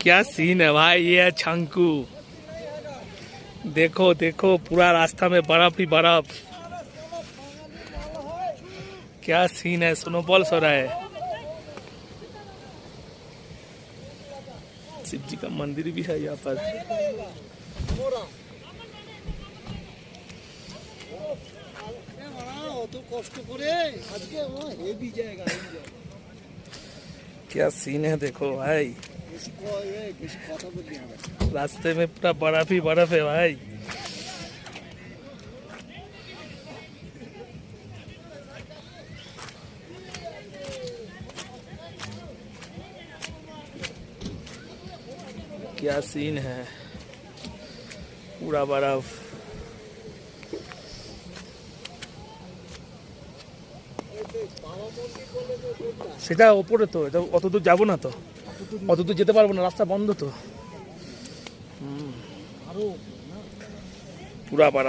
क्या सीन है भाई, ये है छंकू। देखो देखो पूरा रास्ता में बर्फ ही बर्फ। क्या सीन है, स्नोफॉल्स हो रहा है। शिव जी का मंदिर भी है यहाँ पर। क्या सीन है देखो भाई, रास्ते में पूरा बर्फ ही बर्फ है भाई। क्या सीन है, पूरा बर्फ। সেটা ওপরে তো, এটা অত দূর যাবো না তো, অত দূর যেতে পারবো না, রাস্তা বন্ধ তো। পুরা পাড়া